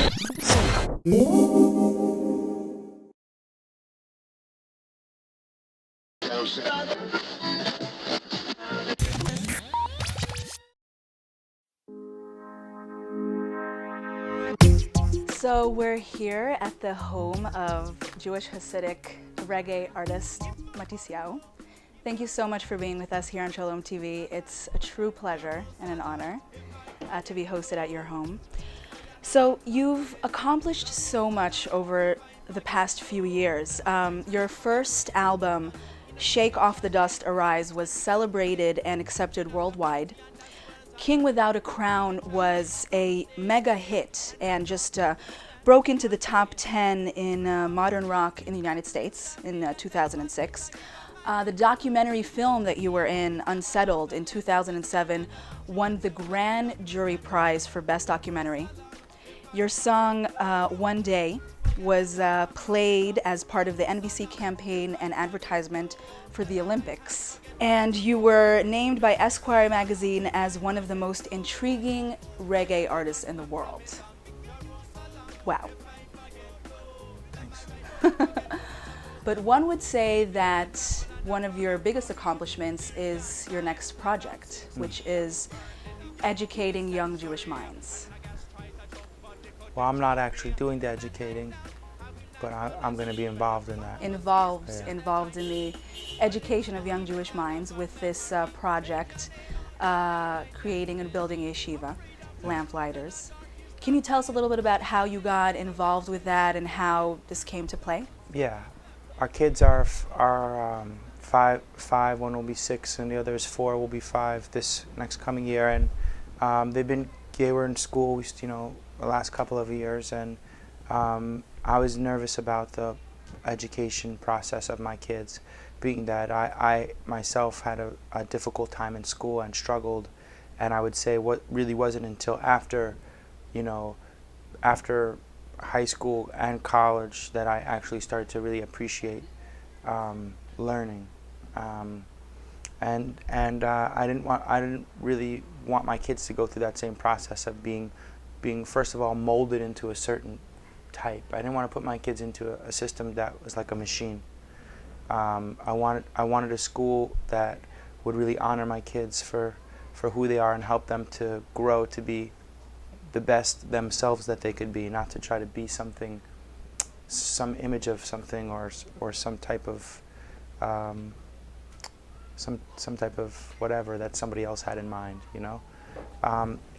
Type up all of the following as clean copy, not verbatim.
So we're here at the home of Jewish Hasidic reggae artist Matisyahu. Thank you so much for being with us here on Shalom TV. It's a true pleasure and an honor to be hosted at your home. So you've accomplished so much over the past few years. Your first album, Shake Off the Dust, Arise, was celebrated and accepted worldwide. King Without a Crown was a mega hit and just broke into the top 10 in modern rock in the United States in 2006. The documentary film that you were in, Unsettled, in 2007, won the Grand Jury Prize for Best Documentary. Your song, One Day, was played as part of the NBC campaign and advertisement for the Olympics. And you were named by Esquire magazine as one of the most intriguing reggae artists in the world. Wow. Thanks. But one would say that one of your biggest accomplishments is your next project, which is educating young Jewish minds. Well, I'm not actually doing the educating, but I'm going to be involved in that. Involved in the education of young Jewish minds with this project, creating and building yeshiva, Lamplighters. Can you tell us a little bit about how you got involved with that and how this came to play? Yeah, our kids are five, one will be 6, and the other is 4, will be 5 this next coming year. And they were in school, the last couple of years, and I was nervous about the education process of my kids, being that I myself had a difficult time in school and struggled, and I would say what really wasn't until after high school and college that I actually started to really appreciate learning, and I didn't really want my kids to go through that same process of being first of all molded into a certain type. I didn't want to put my kids into a system that was like a machine. I wanted a school that would really honor my kids for who they are and help them to grow to be the best themselves that they could be, not to try to be something, some image of something or some type of some type of whatever that somebody else had in mind,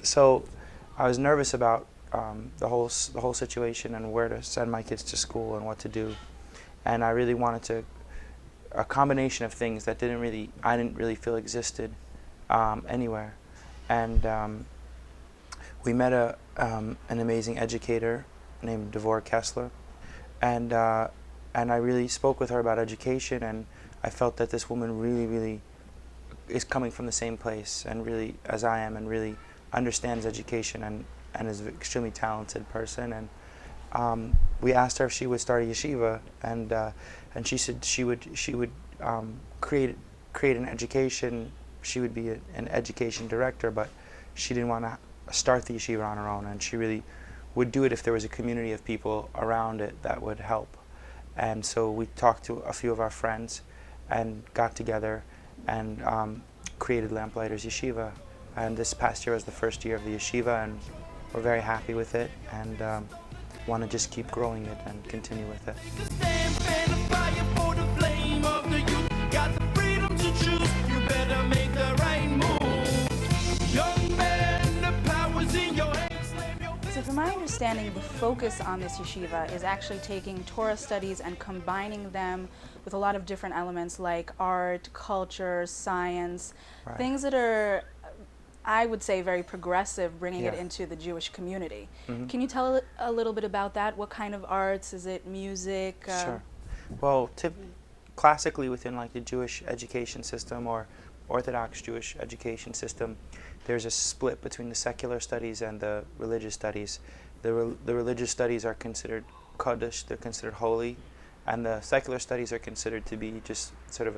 So I was nervous about the whole situation and where to send my kids to school and what to do, and I really wanted a combination of things that I didn't really feel existed anywhere, and we met an amazing educator named Devor Kessler, and I really spoke with her about education, and I felt that this woman really is coming from the same place and really as I am, and really understands education and is an extremely talented person. And we asked her if she would start a yeshiva, and she said she would create an education. She would be an education director, but she didn't want to start the yeshiva on her own, and she really would do it if there was a community of people around it that would help. And so we talked to a few of our friends and got together and created Lamplighters Yeshiva. And this past year was the first year of the yeshiva, and we're very happy with it, and want to just keep growing it and continue with it. So from my understanding, the focus on this yeshiva is actually taking Torah studies and combining them with a lot of different elements like art, culture, science, Right. Things that are, I would say, very progressive, bringing it into the Jewish community. Mm-hmm. Can you tell a little bit about that? What kind of arts? Is it music? Sure. Well, classically within like the Jewish education system or Orthodox Jewish education system, there's a split between the secular studies and the religious studies. The religious studies are considered Kodesh, they're considered holy, and the secular studies are considered to be just sort of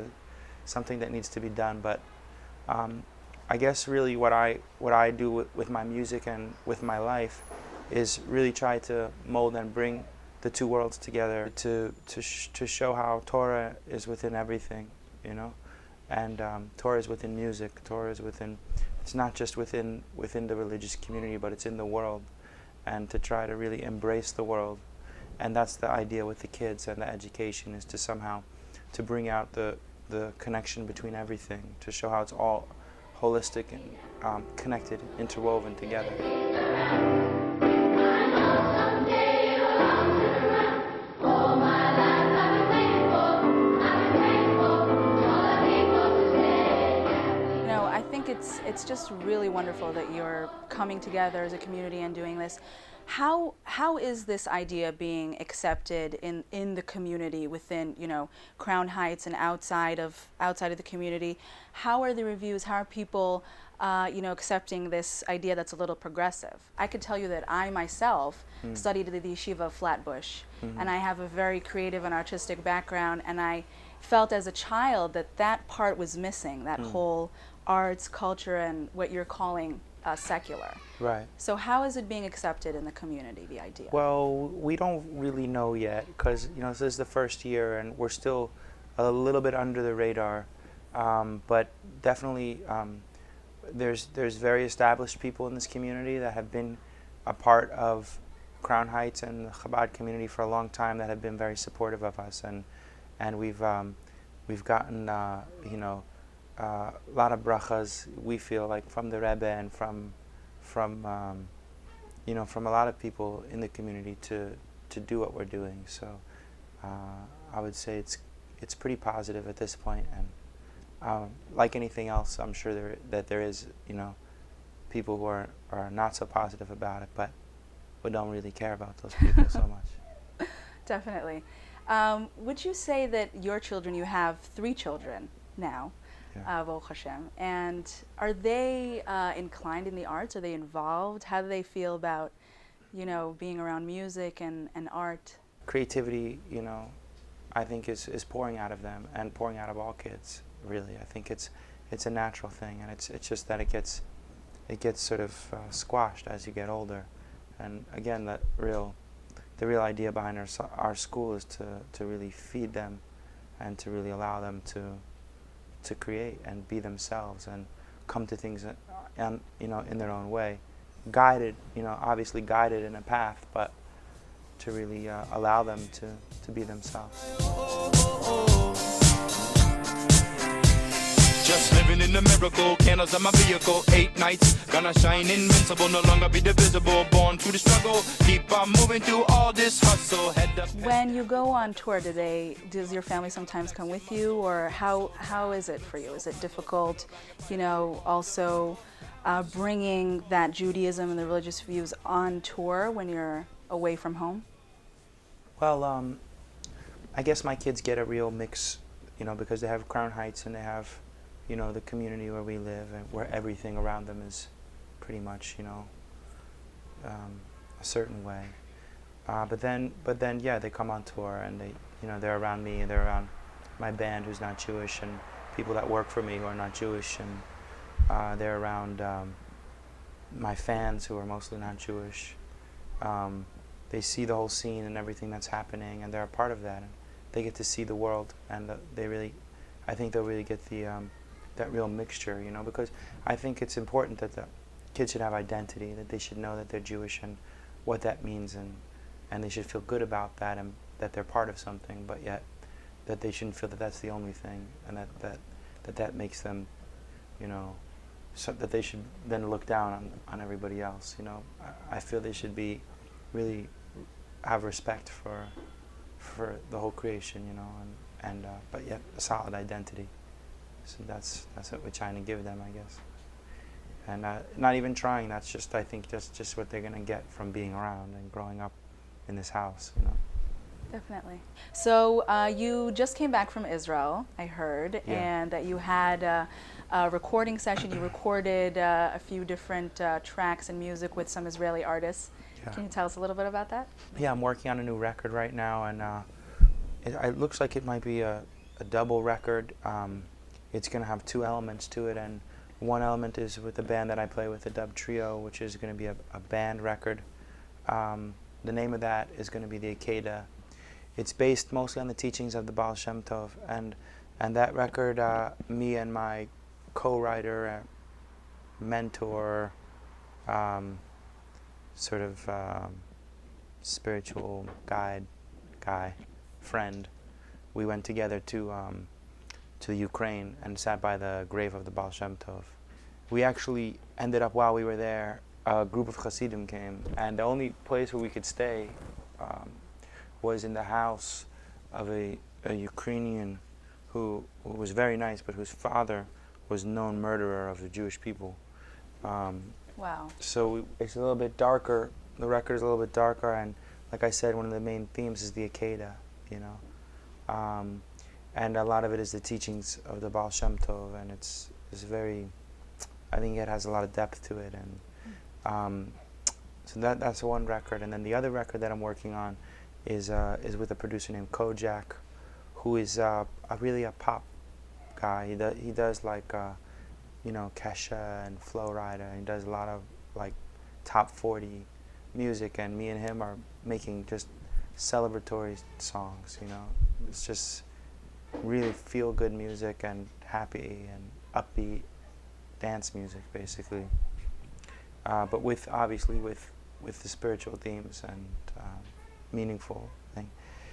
something that needs to be done. But I guess really what I do with my music and with my life is really try to mold and bring the two worlds together to show how Torah is within everything, you know, and Torah is within music. Torah is within. It's not just within the religious community, but it's in the world, and to try to really embrace the world, and that's the idea with the kids and the education, is to somehow to bring out the connection between everything, to show how it's all holistic and connected, interwoven together. It's just really wonderful that you're coming together as a community and doing this. How is this idea being accepted in the community within, you know, Crown Heights and outside of the community? How are the reviews? How are people you know, accepting this idea that's a little progressive? I could tell you that I myself studied at the Yeshiva of Flatbush, and I have a very creative and artistic background, and I felt as a child that part was missing, that whole arts, culture, and what you're calling secular. Right. So how is it being accepted in the community, the idea? Well, we don't really know yet, because, you know, this is the first year and we're still a little bit under the radar, but definitely there's very established people in this community that have been a part of Crown Heights and the Chabad community for a long time, that have been very supportive of us, and we've gotten you know, a lot of brachas, we feel like, from the Rebbe and from you know, from a lot of people in the community to do what we're doing. So I would say it's pretty positive at this point, and like anything else, I'm sure there is, you know, people who are not so positive about it, but we don't really care about those people so much. Definitely. Would you say that your children, you have 3 children now, Baruch Hashem, and are they inclined in the arts? Are they involved? How do they feel about, you know, being around music and art? Creativity, you know, I think is pouring out of them, and pouring out of all kids, really. I think it's a natural thing, and it's just that it gets sort of squashed as you get older. And again, the real idea behind our school is to really feed them, and to really allow them to create and be themselves and come to things, and you know, in their own way, guided, you know, obviously guided in a path, but to really allow them to be themselves. Just living in the miracle, candles on my vehicle, 8 nights, gonna shine invincible, no longer be divisible, born to the struggle, keep on moving through all this hustle, head up. When you go on tour, does your family sometimes come with you, or how is it for you? Is it difficult, you know, also bringing that Judaism and the religious views on tour when you're away from home? Well, I guess my kids get a real mix, you know, because they have Crown Heights and they have, you know, the community where we live, and where everything around them is pretty much, you know, a certain way. But then, yeah, they come on tour, and they, you know, they're around me, and they're around my band, who's not Jewish, and people that work for me who are not Jewish, and they're around my fans, who are mostly not Jewish. They see the whole scene and everything that's happening, and they're a part of that, and they get to see the world, and I think they'll really get that real mixture, you know, because I think it's important that the kids should have identity, that they should know that they're Jewish and what that means, and they should feel good about that, and that they're part of something, but yet that they shouldn't feel that that's the only thing, and that makes them, you know, so that they should then look down on everybody else, you know. I feel they should be really have respect for the whole creation, you know, and but yet a solid identity. So that's what we're trying to give them, I guess. And not even trying, that's just, I think, just what they're going to get from being around and growing up in this house, you know. Definitely. So you just came back from Israel, I heard, and that you had a recording session. You recorded a few different tracks and music with some Israeli artists. Yeah. Can you tell us a little bit about that? Yeah, I'm working on a new record right now, and it looks like it might be a double record. It's going to have 2 elements to it, and one element is with the band that I play with, the Dub Trio, which is going to be a band record, The name of that is going to be the Akeda. It's based mostly on the teachings of the Baal Shem Tov, and that record, me and my co-writer, mentor, sort of spiritual friend, we went together to Ukraine and sat by the grave of the Baal Shem Tov. We actually ended up, while we were there, a group of Hasidim came, and the only place where we could stay was in the house of a Ukrainian who was very nice, but whose father was a known murderer of the Jewish people. Wow. So it's a little bit darker. The record is a little bit darker, and like I said, one of the main themes is the Akeda, you know. And a lot of it is the teachings of the Baal Shem Tov, and it's very, I think it has a lot of depth to it. And so that's one record. And then the other record that I'm working on is with a producer named Kojak, who is really a pop guy. He does like, you know, Kesha and Flo Rida. He does a lot of like top 40 music, and me and him are making just celebratory songs, you know. It's just really feel-good music and happy and upbeat dance music, basically. But with, obviously, with the spiritual themes and meaningful thing.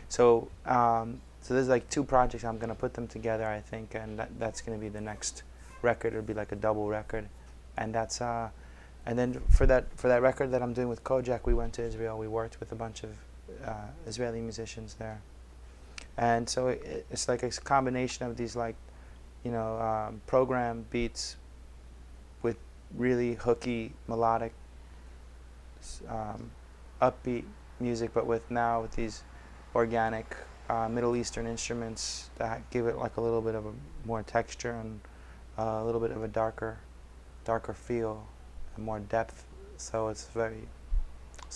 So there's like two projects. I'm gonna put them together, I think, and that's gonna be the next record. It'll be like a double record, and that's and then for that record that I'm doing with Kojak, we went to Israel. We worked with a bunch of Israeli musicians there, and so it's like a combination of these, like, you know, program beats with really hooky, melodic, upbeat music, but with these organic Middle Eastern instruments that give it like a little bit of a more texture and a little bit of a darker feel and more depth. So it's going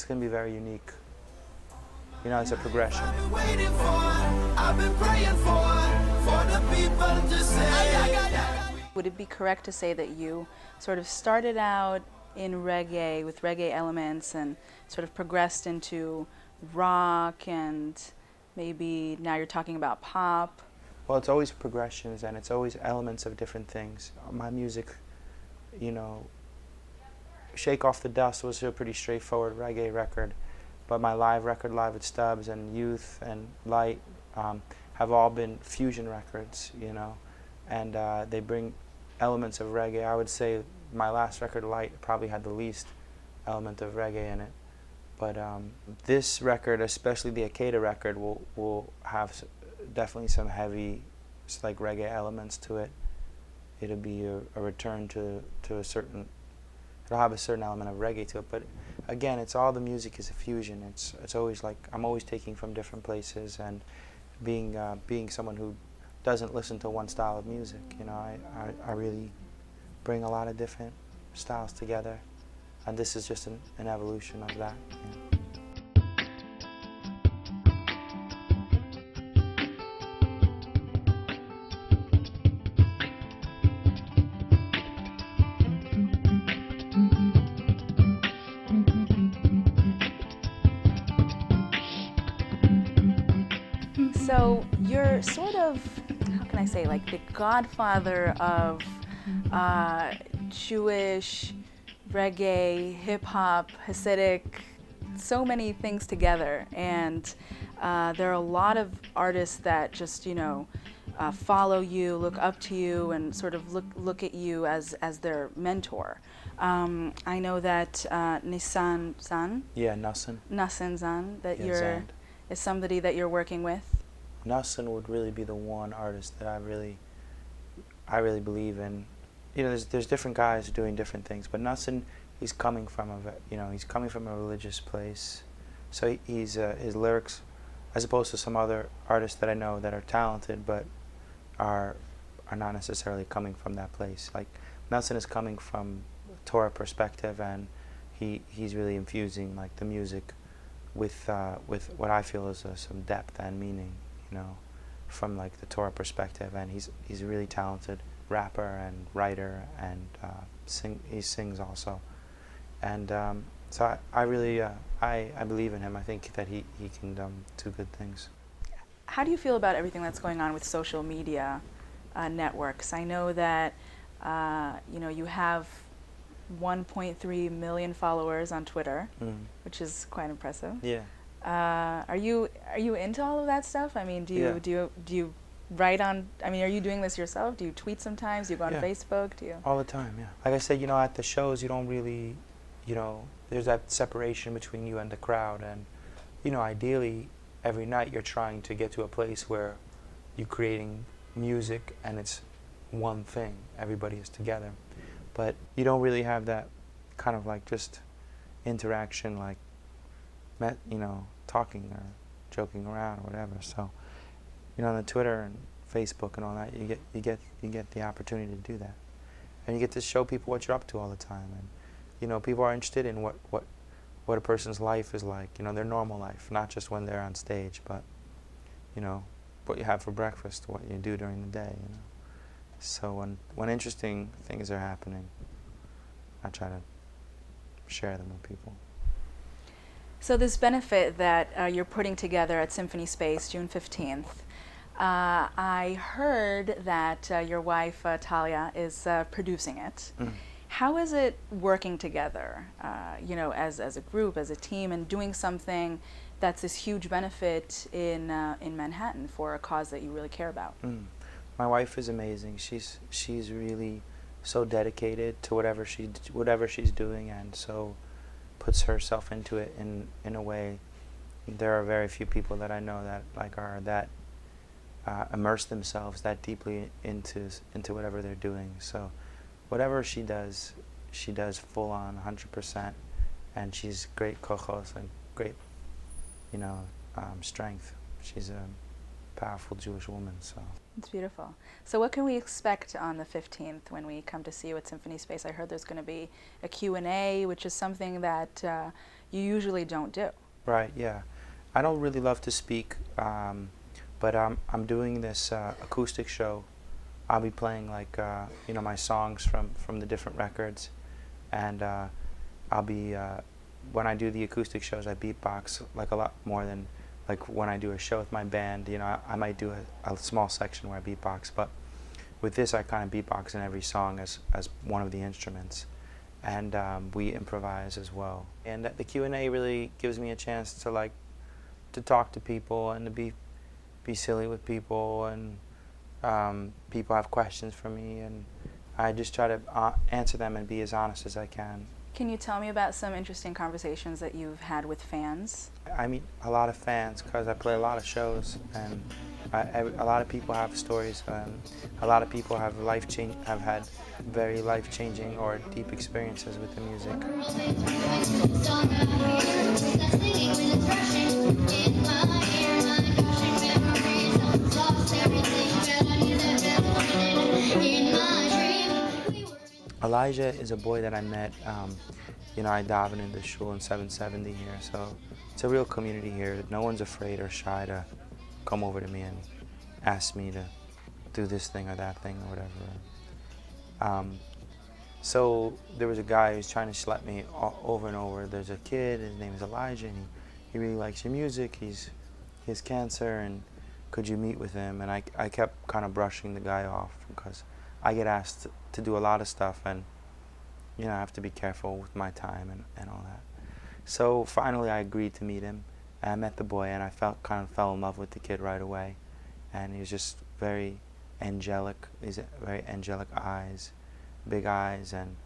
to be very unique. You know, it's a progression. Would it be correct to say that you sort of started out in reggae with reggae elements and sort of progressed into rock, and maybe now you're talking about pop? Well, it's always progressions, and it's always elements of different things. My music, you know, Shake Off the Dust was a pretty straightforward reggae record, but my live record, Live at Stubbs, and Youth and Light have all been fusion records, you know, and they bring elements of reggae. I would say my last record, Light, probably had the least element of reggae in it. But this record, especially the Akeda record, will have definitely some heavy, like, reggae elements to it. It'll be a return to a certain, it'll have a certain element of reggae to it. But again, it's all the music is a fusion. It's always like, I'm always taking from different places, and being someone who doesn't listen to one style of music, you know, I really bring a lot of different styles together, and this is just an evolution of that. Yeah. So you're sort of, how can I say, like the godfather of Jewish, reggae, hip-hop, Hasidic, so many things together. And there are a lot of artists that just, you know, follow you, look up to you, and sort of look at you as their mentor. I know that Nissan Zan. Yeah, Nassan Zan, that yeah, is somebody that you're working with. Nassan would really be the one artist that I really believe in. You know, there's different guys doing different things, but Nassan, he's coming from a religious place. So he's his lyrics, as opposed to some other artists that I know that are talented but are not necessarily coming from that place. Like, Nassan is coming from a Torah perspective, and he's really infusing, like, the music with what I feel is some depth and meaning, you know, from, like, the Torah perspective. And he's a really talented rapper and writer, and he sings also. And So I really, I believe in him. I think that he can do good things. How do you feel about everything that's going on with social media networks? I know that you have 1.3 million followers on Twitter, which is quite impressive. Yeah. Are you into all of that stuff? I mean, do you write on? I mean, are you doing this yourself? Do you tweet sometimes? Do you go on Facebook? Do you? All the time, yeah. Like I said, at the shows, you don't really, there's that separation between you and the crowd, and ideally, every night you're trying to get to a place where you're creating music and it's one thing. Everybody is together, but you don't really have that kind of like just interaction, like talking or joking around or whatever. So, on the Twitter and Facebook and all that, you get the opportunity to do that, and you get to show people what you're up to all the time, and people are interested in what a person's life is like, their normal life, not just when they're on stage, but what you have for breakfast, what you do during the day. So when interesting things are happening, I try to share them with people. So this benefit that you're putting together at Symphony Space, June 15th, I heard that your wife, Italia, is producing it. How is it working together, as a group, as a team, and doing something that's this huge benefit in Manhattan for a cause that you really care about? My wife is amazing. She's really so dedicated to whatever she's doing, and so puts herself into it in a way. There are very few people that I know that are that immerse themselves that deeply into whatever they're doing. So whatever she does full on 100%, and she's great kochos and great strength. She's a powerful Jewish woman. So it's beautiful. So what can we expect on the 15th when we come to see you at Symphony Space? I heard there's going to be a Q&A, which is something that you usually don't do. Right, yeah. I don't really love to speak, but I'm doing this acoustic show. I'll be playing my songs from the different records, and I'll be when I do the acoustic shows, I beatbox a lot more than when I do a show with my band. I might do a small section where I beatbox, but with this I kind of beatbox in every song as one of the instruments, and we improvise as well. And the Q&A really gives me a chance to talk to people and to be silly with people, and people have questions for me, and I just try to answer them and be as honest as I can. Can you tell me about some interesting conversations that you've had with fans? I meet a lot of fans because I play a lot of shows, and a lot of people have stories, and a lot of people have had very life-changing or deep experiences with the music. Elijah is a boy that I met. I daven in the shul in 770 here, so it's a real community here. No one's afraid or shy to come over to me and ask me to do this thing or that thing or whatever. So there was a guy who's trying to schlep me over and over. There's a kid, his name is Elijah, and he really likes your music. He has cancer, and could you meet with him? And I kept kind of brushing the guy off because I get asked to do a lot of stuff, and I have to be careful with my time and all that. So finally I agreed to meet him, and I met the boy, and I kind of fell in love with the kid right away. And he was just very angelic. He's very angelic eyes, big eyes, and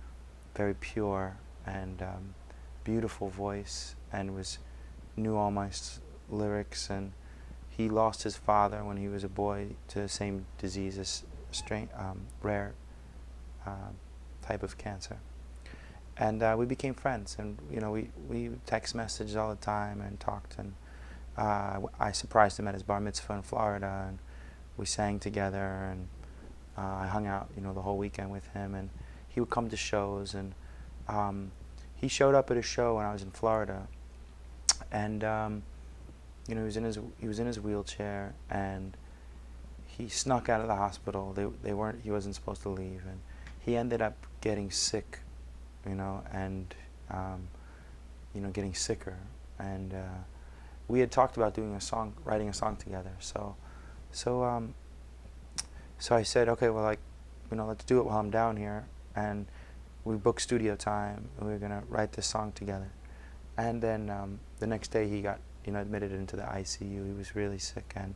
very pure, and beautiful voice, and knew all my lyrics. And he lost his father when he was a boy to the same disease, rare type of cancer. And we became friends, and we text messaged all the time and talked, and I surprised him at his bar mitzvah in Florida, and we sang together, and I hung out the whole weekend with him, and he would come to shows, and he showed up at a show when I was in Florida, and he was in his wheelchair, and he snuck out of the hospital. He wasn't supposed to leave, and he ended up getting sick, and getting sicker, and we had talked about writing a song together. So I said, okay, well, let's do it while I'm down here, and we booked studio time, and we were gonna write this song together. And then the next day he got admitted into the ICU. He was really sick, and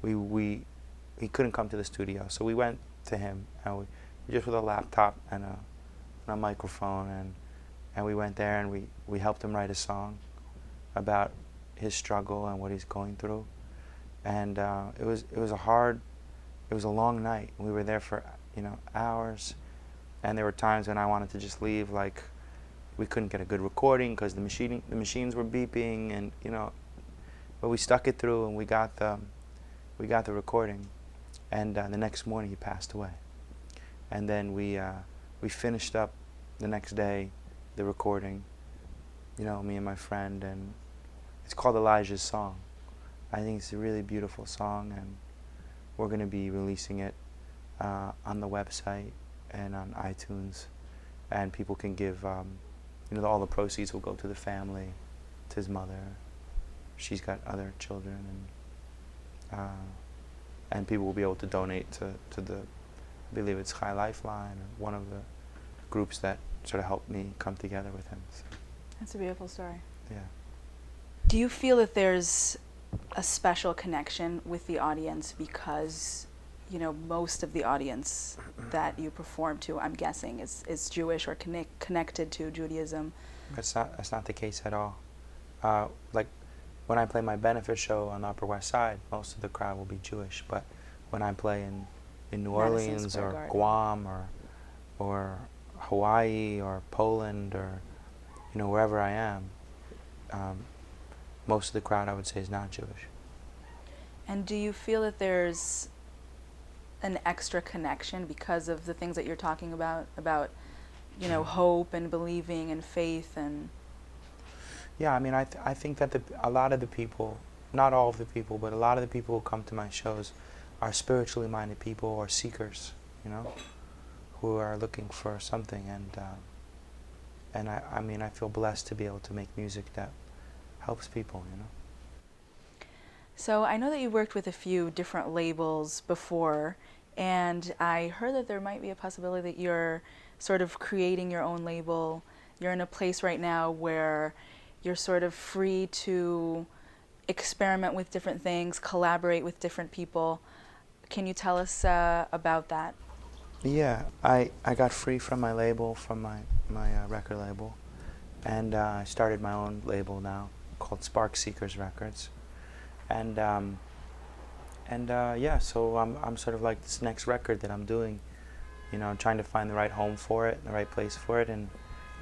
he couldn't come to the studio, so we went to him, and we just with a laptop and a microphone, and we went there, and we helped him write a song about his struggle and what he's going through. And it was a long night. We were there for hours, and there were times when I wanted to just leave, like we couldn't get a good recording because the machines were beeping, and but we stuck it through, and we got the recording. And the next morning he passed away. And then we finished up the next day the recording, me and my friend, and it's called Elijah's Song. I think it's a really beautiful song, and we're going to be releasing it on the website and on iTunes, and people can give, all the proceeds will go to the family, to his mother. She's got other children, and people will be able to donate to the, I believe it's Chai Lifeline, or one of the groups that sort of helped me come together with him. So. That's a beautiful story. Yeah. Do you feel that there's a special connection with the audience because, most of the audience that you perform to, I'm guessing, is Jewish or connected to Judaism? That's not the case at all. Like when I play my benefit show on the Upper West Side, most of the crowd will be Jewish. But when I play in New Orleans or Guam or Hawaii or Poland or wherever I am, most of the crowd, I would say, is not Jewish. And do you feel that there's an extra connection because of the things that you're talking about hope and believing and faith and? Yeah, I mean, I think that a lot of the people, not all of the people, but a lot of the people who come to my shows are spiritually minded people or seekers, who are looking for something, and I feel blessed to be able to make music that helps people, So I know that you worked with a few different labels before, and I heard that there might be a possibility that you're sort of creating your own label. You're in a place right now where you're sort of free to experiment with different things, collaborate with different people. Can you tell us about that? Yeah, I got free from my label, from my record label, and I started my own label now called Spark Seekers Records, and so I'm sort of like this next record that I'm doing, trying to find the right home for it, the right place for it, and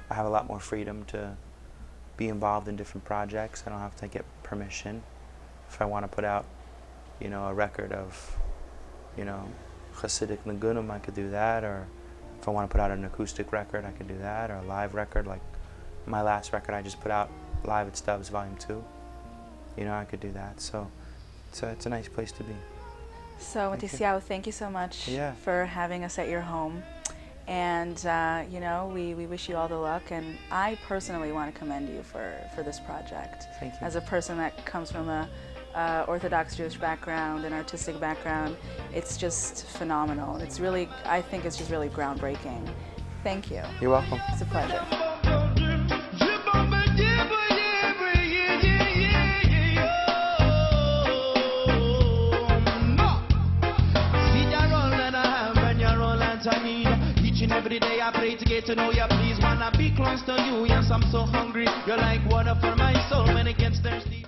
I have a lot more freedom to be involved in different projects. I don't have to get permission. If I want to put out, a record of, Hasidic Nagunim, I could do that, or if I want to put out an acoustic record, I could do that, or a live record, like my last record I just put out, Live at Stubbs Volume 2. I could do that. So it's a nice place to be. So Matisyahu, thank you so much for having us at your home. And we wish you all the luck, and I personally want to commend you for this project. Thank you. As a person that comes from a Orthodox Jewish background and artistic background, it's just phenomenal. It's really, I think it's just really groundbreaking. Thank you. You're welcome. It's a pleasure. Every day I pray to get to know you. Please wanna be close to you. Yes, I'm so hungry. You're like water for my soul when it gets thirsty.